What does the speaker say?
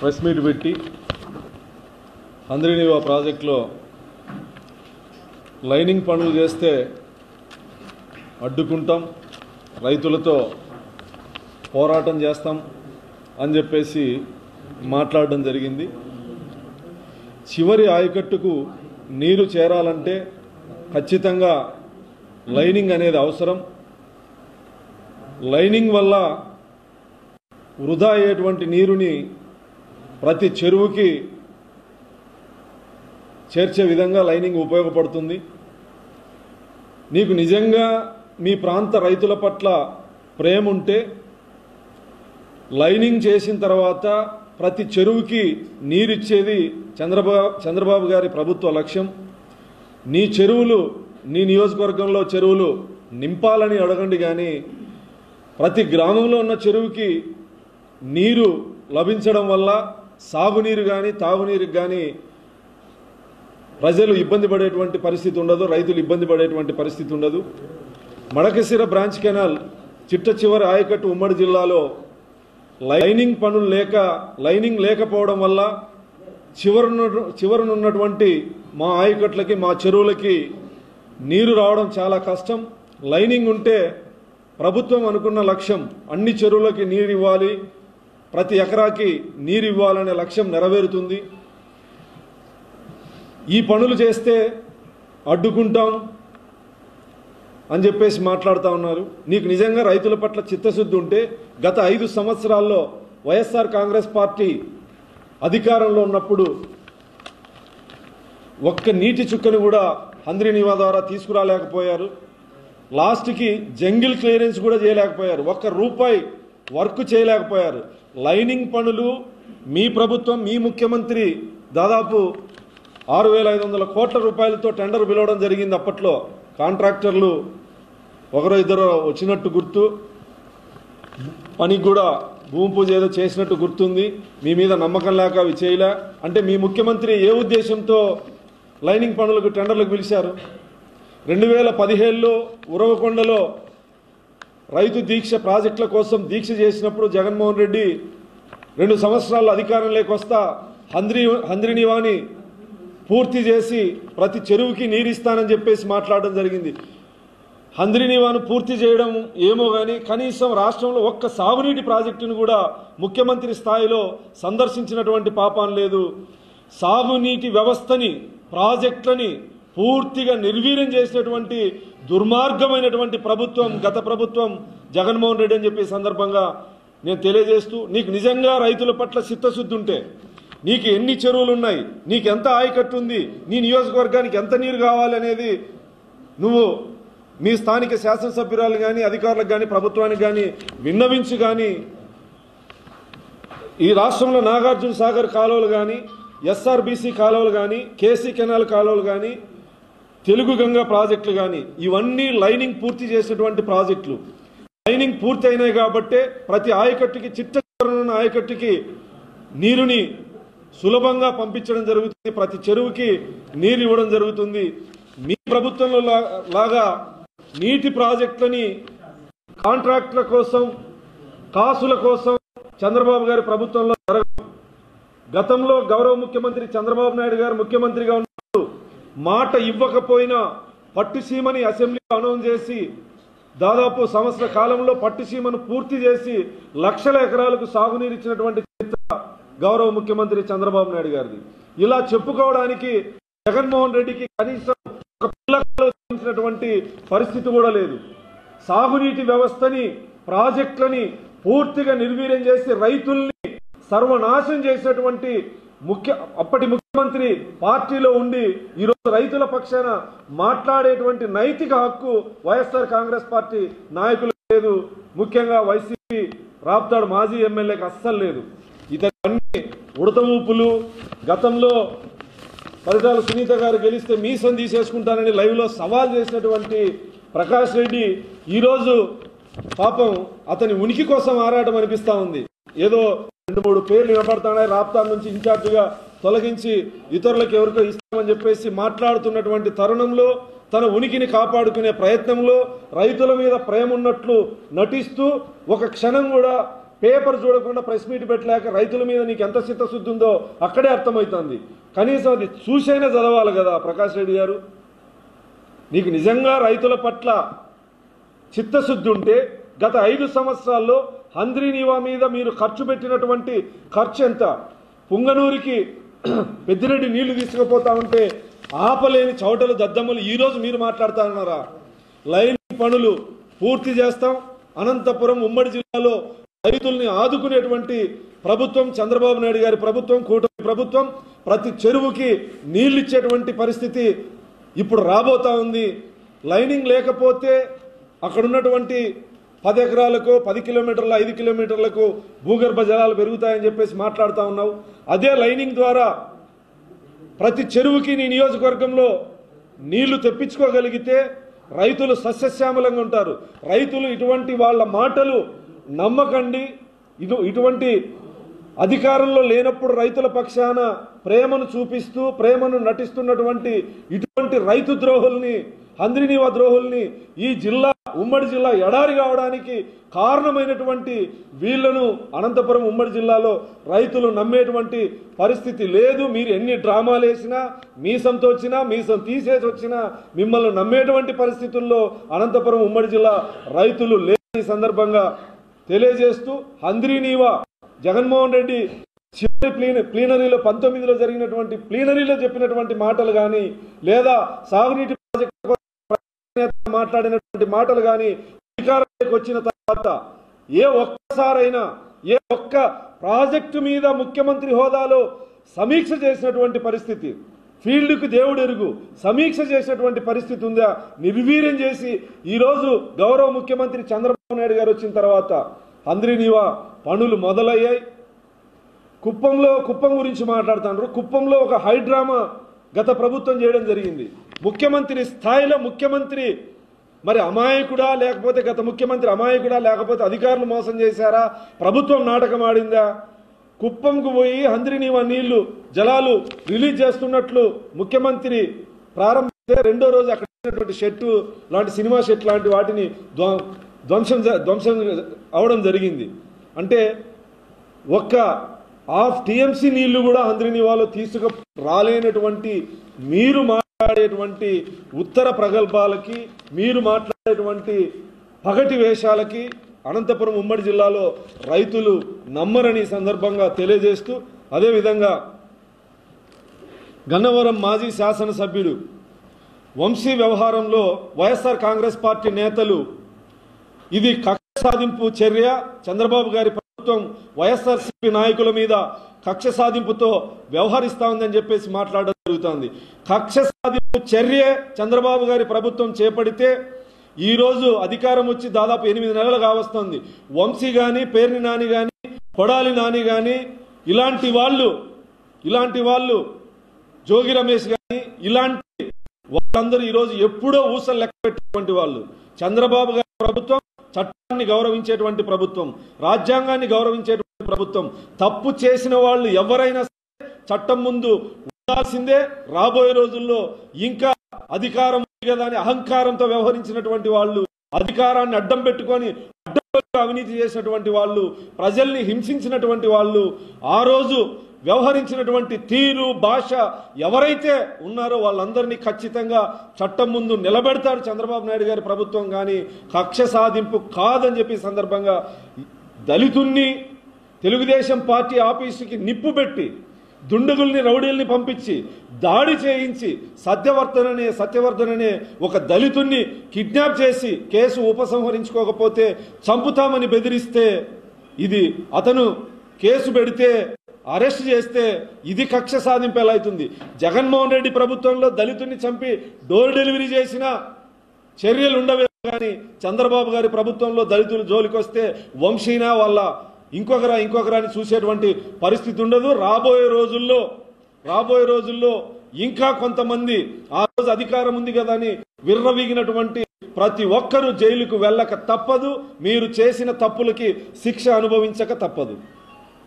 Press meet పెట్టి హంద్రీనీవా ప్రాజెక్టులో lining పనులు చేస్తే అడ్డుకుంటాం, రైతులతో పోరాటం చేస్తాం అని చెప్పేసి మాట్లాడడం జరిగింది. చివరి ఆయకట్టుకు నీరు చేరాలంటే ఖచ్చితంగా లైనింగ్ అనేది అవసరం. లైనింగ్ వల్ల వృధా అయ్యేటువంటి నీరుని ప్రతి చెరువుకి చేర్చే విధంగా లైనింగ్ ఉపయోగపడుతుంది. నీకు నిజంగా మీ ప్రాంత రైతుల పట్ల ప్రేమ ఉంటే లైనింగ్ చేసిన తర్వాత ప్రతి చెరువుకి నీరిచ్చేది చంద్రబాబు గారి ప్రభుత్వ లక్ష్యం. నీ చెరువులు, నీ నియోజకవర్గంలో చెరువులు నింపాలని అడగండి, కానీ ప్రతి గ్రామంలో ఉన్న చెరువుకి నీరు లభించడం వల్ల సాగునీరు కానీ తాగునీరుకి కానీ ప్రజలు ఇబ్బంది పడేటువంటి పరిస్థితి ఉండదు, రైతులు ఇబ్బంది పడేటువంటి పరిస్థితి ఉండదు. మడకశిర బ్రాంచ్ కెనాల్ చిట్ట చివరి ఆయకట్టు ఉమ్మడి జిల్లాలో లైనింగ్ పనులు లైనింగ్ లేకపోవడం వల్ల చివరనున్నటువంటి మా ఆయకట్లకి, మా చెరువులకి నీరు రావడం చాలా కష్టం. లైనింగ్ ఉంటే ప్రభుత్వం అనుకున్న లక్ష్యం అన్ని చెరువులకి నీరు ఇవ్వాలి, ప్రతి ఎకరాకి నీరు ఇవ్వాలనే లక్ష్యం నెరవేరుతుంది. ఈ పనులు చేస్తే అడ్డుకుంటాం అని చెప్పేసి మాట్లాడుతూ ఉన్నారు. నీకు నిజంగా రైతుల పట్ల చిత్తశుద్ధి ఉంటే గత 5 సంవత్సరాల్లో వైఎస్ఆర్ కాంగ్రెస్ పార్టీ అధికారంలో ఉన్నప్పుడు ఒక్క నీటి చుక్కను కూడా హంద్రీనీవా ద్వారా తీసుకురాలేకపోయారు. లాస్ట్కి జంగిల్ క్లియరెన్స్ కూడా చేయలేకపోయారు, ₹1 వర్క్ చేయలేకపోయారు. లైనింగ్ పనులు మీ ప్రభుత్వం, మీ ముఖ్యమంత్రి దాదాపు 6,500 కోట్ల రూపాయలతో టెండర్ పిలవడం జరిగింది. అప్పట్లో కాంట్రాక్టర్లు ఒకరో ఇద్దరు వచ్చినట్టు గుర్తు, పనికి కూడా భూమి పూజ ఏదో చేసినట్టు గుర్తుంది. మీ మీద నమ్మకం లేక అవి చేయలే. అంటే మీ ముఖ్యమంత్రి ఏ ఉద్దేశంతో లైనింగ్ పనులకు టెండర్లకు పిలిచారు? 2017లో ఉరవకొండలో రైతు దీక్ష ప్రాజెక్టుల కోసం దీక్ష చేసినప్పుడు జగన్మోహన్ రెడ్డి 2 సంవత్సరాలు అధికారంలోకి వస్తా హంద్రీనీవాని పూర్తి చేసి ప్రతి చెరువుకి నీరిస్తానని చెప్పేసి మాట్లాడడం జరిగింది. హంద్రీనీవాను పూర్తి చేయడం ఏమో కానీ కనీసం రాష్ట్రంలో ఒక్క సాగునీటి ప్రాజెక్టును కూడా ముఖ్యమంత్రి స్థాయిలో సందర్శించినటువంటి పాపం లేదు. సాగునీటి వ్యవస్థని, ప్రాజెక్టులని పూర్తిగా నిర్వీర్యం చేసినటువంటి దుర్మార్గమైనటువంటి ప్రభుత్వం గత ప్రభుత్వం జగన్మోహన్ రెడ్డి అని చెప్పే సందర్భంగా నేను తెలియజేస్తూ, నీకు నిజంగా రైతుల పట్ల చిత్తశుద్ధి ఉంటే, నీకు ఎన్ని చెరువులు ఉన్నాయి, నీకు ఎంత ఆయకట్టు ఉంది, నీ నియోజకవర్గానికి ఎంత నీరు కావాలి అనేది నువ్వు మీ స్థానిక శాసనసభ్యురాలు కానీ అధికారులకు కానీ ప్రభుత్వానికి కానీ విన్నవించి, కానీ ఈ రాష్ట్రంలో నాగార్జున సాగర్ కాలువలు కానీ, ఎస్ఆర్బీసీ కాలువలు కానీ, కేసీ కెనాల్ కాలువలు కానీ, తెలుగు గంగా ప్రాజెక్టులు కానీ ఇవన్నీ లైనింగ్ పూర్తి చేసినటువంటి ప్రాజెక్టులు. లైనింగ్ పూర్తి అయినాయి కాబట్టే ప్రతి ఆయకట్టుకి, చిట్ట చివరనున్న ఆయకట్టుకి నీరుని సులభంగా పంపించడం జరుగుతుంది, ప్రతి చెరువుకి నీరు ఇవ్వడం జరుగుతుంది. మీ ప్రభుత్వంలో లాగా నీటి ప్రాజెక్టులని కాంట్రాక్టుల కోసం, కాసుల కోసం చంద్రబాబు గారి ప్రభుత్వంలో జరగదు. గతంలో గౌరవ ముఖ్యమంత్రి చంద్రబాబు నాయుడు గారు ముఖ్యమంత్రిగా ఉన్నప్పుడు మాట ఇవ్వకపోయినా పట్టుసీమని అసెంబ్లీలో అనౌన్స్ చేసి దాదాపు సంవత్సర కాలంలో పట్టుసీమను పూర్తి చేసి లక్షల ఎకరాలకు సాగునీరు ఇచ్చినటువంటి చరిత్ర గౌరవ ముఖ్యమంత్రి చంద్రబాబు నాయుడు గారిది. ఇలా చెప్పుకోవడానికి జగన్మోహన్ రెడ్డికి కనీసం ఒక పిల్లకాలు పరిస్థితి కూడా లేదు. సాగునీటి వ్యవస్థని, ప్రాజెక్టులని పూర్తిగా నిర్వీర్యం చేసి రైతుల్ని సర్వనాశనం చేసినటువంటి అప్పటి ముఖ్యమంత్రి పార్టీలో ఉండి ఈరోజు రైతుల పక్షాన మాట్లాడేటువంటి నైతిక హక్కు వైఎస్ఆర్ కాంగ్రెస్ పార్టీ నాయకులు లేదు, ముఖ్యంగా వైసీపీ రాప్తాడు మాజీ ఎమ్మెల్యేకి అస్సలు లేదు. ఇతన్ని ఉడత ఊపులు, గతంలో పరిటాల సునీత గారు గెలిస్తే మీసం తీసేసుకుంటానని లైవ్లో సవాల్ చేసినటువంటి ప్రకాష్ రెడ్డి ఈరోజు పాపం అతని ఉనికి కోసం ఆరాటం అనిపిస్తా ఉంది. ఏదో 2-3 పేర్లు వినపడతానే రాప్తాడు నుంచి ఇన్ఛార్జిగా తొలగించి ఇతరులకు ఎవరికో ఇస్తామని చెప్పేసి మాట్లాడుతున్నటువంటి తరుణంలో తన ఉనికిని కాపాడుకునే ప్రయత్నంలో రైతుల మీద ప్రేమ ఉన్నట్లు నటిస్తూ ఒక క్షణం కూడా పేపర్ చూడకుండా ప్రెస్ మీట్ పెట్టలేక రైతుల మీద నీకు ఎంత చిత్తశుద్ధి ఉందో అక్కడే అర్థమవుతుంది. కనీసం అది చూసైనా చదవాలి కదా ప్రకాష్ రెడ్డి గారు. నీకు నిజంగా రైతుల పట్ల చిత్తశుద్ధి ఉంటే గత 5 సంవత్సరాల్లో హంద్రీనీవా మీద మీరు ఖర్చు పెట్టినటువంటి ఖర్చు ఎంత? పుంగనూరికి పెద్దిరెడ్డి నీళ్లు తీసుకుపోతా ఉంటే ఆపలేని చౌటలు దద్దమ్మలు ఈరోజు మీరు మాట్లాడుతా ఉన్నారా? లైన్ పనులు పూర్తి చేస్తాం. అనంతపురం ఉమ్మడి జిల్లాలో రైతుల్ని ఆదుకునేటువంటి ప్రభుత్వం చంద్రబాబు నాయుడు గారి ప్రభుత్వం, కూటమి ప్రభుత్వం. ప్రతి చెరువుకి నీళ్లు ఇచ్చేటువంటి పరిస్థితి ఇప్పుడు రాబోతా ఉంది. లైనింగ్ లేకపోతే అక్కడ ఉన్నటువంటి 10 ఎకరాలకు 10 కిలోమీటర్ల 5 కిలోమీటర్లకు భూగర్భ జలాలు పెరుగుతాయని చెప్పేసి మాట్లాడుతూ ఉన్నావు. అదే లైనింగ్ ద్వారా ప్రతి చెరువుకి నీ నియోజకవర్గంలో నీళ్లు తెప్పించుకోగలిగితే రైతులు సస్యశ్యామలంగా ఉంటారు. రైతులు ఇటువంటి వాళ్ళ మాటలు నమ్మకండి. ఇటువంటి అధికారంలో లేనప్పుడు రైతుల పక్షాన ప్రేమను చూపిస్తూ ప్రేమను నటిస్తున్నటువంటి ఇటువంటి రైతు ద్రోహుల్ని, హంద్రీనీవా ద్రోహుల్ని ఈ జిల్లా ఉమ్మడి జిల్లా ఎడారి కావడానికి కారణమైనటువంటి వీళ్లను అనంతపురం ఉమ్మడి జిల్లాలో రైతులు నమ్మేటువంటి పరిస్థితి లేదు. మీరు ఎన్ని డ్రామాలు వేసినా, మీసంతో వచ్చినా, మీసం తీసేసి వచ్చినా మిమ్మల్ని నమ్మేటువంటి పరిస్థితుల్లో అనంతపురం ఉమ్మడి జిల్లా రైతులు లేని సందర్భంగా తెలియజేస్తూ, హంద్రీనీవా జగన్మోహన్ రెడ్డి చివరి ప్లీనరీలో 19లో జరిగినటువంటి ప్లీనరీలో చెప్పినటువంటి మాటలు కానీ, లేదా సాగునీటి ప్రాజెక్టు మాట్లాడినటువంటి మాటలు కానీ అధికారంలోకి వచ్చిన తర్వాత ఏ ఒక్కసారైనా ఏ ఒక్క ప్రాజెక్టు మీద ముఖ్యమంత్రి హోదాలో సమీక్ష చేసినటువంటి పరిస్థితి, ఫీల్డ్కు దేవుడు ఎరుగు సమీక్ష చేసినటువంటి పరిస్థితి ఉందా? నిర్వీర్యం చేసి ఈరోజు గౌరవ ముఖ్యమంత్రి చంద్రబాబు నాయుడు గారు వచ్చిన తర్వాత హంద్రీనీవా పనులు మొదలయ్యాయి. కుప్పం గురించి మాట్లాడుతున్నారు. కుప్పంలో ఒక హైడ్రామా గత ప్రభుత్వం చేయడం జరిగింది. ముఖ్యమంత్రి స్థాయిలో ముఖ్యమంత్రి మరి అమాయకుడా, లేకపోతే గత ముఖ్యమంత్రి అమాయకుడా, లేకపోతే అధికారులు మోసం చేశారా, ప్రభుత్వం నాటకం ఆడిందా? కుప్పంకు పోయి హంద్రీనీవా నీళ్లు జలాలు రిలీజ్ చేస్తున్నట్లు ముఖ్యమంత్రి ప్రారంభిస్తే రెండో రోజు అక్కడ షెట్టు లాంటి సినిమా షెట్ లాంటి వాటిని ధ్వంసం అవడం జరిగింది. అంటే ఒక్క హాఫ్ టీఎంసీ నీళ్లు కూడా హంద్రీనీవాలో తీసుకు రాలేనటువంటి మీరు మాట్లాడేటువంటి ఉత్తర ప్రగల్భాలకి, మీరు మాట్లాడేటువంటి పగటి వేషాలకి అనంతపురం ఉమ్మడి జిల్లాలో రైతులు నమ్మరని సందర్భంగా తెలియజేస్తూ, అదేవిధంగా గన్నవరం మాజీ శాసనసభ్యుడు వంశీ వ్యవహారంలో వైఎస్ఆర్ కాంగ్రెస్ పార్టీ నేతలు ఇది కక్ష సాధింపు చర్య, చంద్రబాబు గారి ప్రభుత్వం వైఎస్ఆర్సీపీ నాయకుల మీద కక్ష సాధింపుతో వ్యవహరిస్తా ఉందని చెప్పేసి మాట్లాడడం జరుగుతుంది. కక్ష సాధింపు చర్య చంద్రబాబు గారి ప్రభుత్వం చేపడితే ఈరోజు అధికారం వచ్చి దాదాపు 8 నెలలు కావస్తుంది. వంశీ కానీ, పేర్ని నాని కానీ, కొడాలి నాని కానీ, ఇలాంటి వాళ్ళు జోగి రమేష్ కానీ, ఇలాంటి వాళ్ళందరూ ఈరోజు ఎప్పుడో ఊసలు లెక్క పెట్టేటువంటి వాళ్ళు. చంద్రబాబు గారి ప్రభుత్వం చట్టాన్ని గౌరవించేటువంటి ప్రభుత్వం, రాజ్యాంగాన్ని గౌరవించేటువంటి ప్రభుత్వం. తప్పు చేసిన వాళ్ళు ఎవరైనా చట్టం ముందు ఉండాల్సిందే. రాబోయే రోజుల్లో ఇంకా అధికారం కదా అని అహంకారంతో వ్యవహరించినటువంటి వాళ్ళు, అధికారాన్ని అడ్డం పెట్టుకొని అవినీతి చేసినటువంటి వాళ్ళు, ప్రజల్ని హింసించినటువంటి వాళ్ళు, ఆ రోజు వ్యవహరించినటువంటి తీరు భాష ఎవరైతే ఉన్నారో వాళ్ళందరినీ ఖచ్చితంగా చట్టం ముందు నిలబెడతాడు చంద్రబాబు నాయుడు గారి ప్రభుత్వం. కానీ కక్ష సాధింపు కాదని చెప్పి సందర్భంగా దళితుల్ని తెలుగుదేశం పార్టీ ఆఫీసుకి నిప్పు పెట్టి, దుండగుల్ని రౌడీల్ని పంపించి దాడి చేయించి సత్యవర్ధననే ఒక దళితుణ్ణి కిడ్నాప్ చేసి కేసు ఉపసంహరించుకోకపోతే చంపుతామని బెదిరిస్తే, ఇది అతను కేసు పెడితే అరెస్ట్ చేస్తే ఇది కక్ష సాధింపు ఎలా అవుతుంది? జగన్మోహన్ రెడ్డి ప్రభుత్వంలో దళితుని చంపి డోర్ డెలివరీ చేసిన చర్యలు ఉండవే కానీ చంద్రబాబు గారి ప్రభుత్వంలో దళితులు జోలికొస్తే వంశీనా వాళ్ళ ఇంకొకరా అని చూసేటువంటి పరిస్థితి ఉండదు. రాబోయే రోజుల్లో ఇంకా కొంతమంది ఆ రోజు అధికారం ఉంది కదా అని విర్రవీగినటువంటి ప్రతి ఒక్కరూ జైలుకు వెళ్ళక తప్పదు. మీరు చేసిన తప్పులకి శిక్ష అనుభవించక తప్పదు.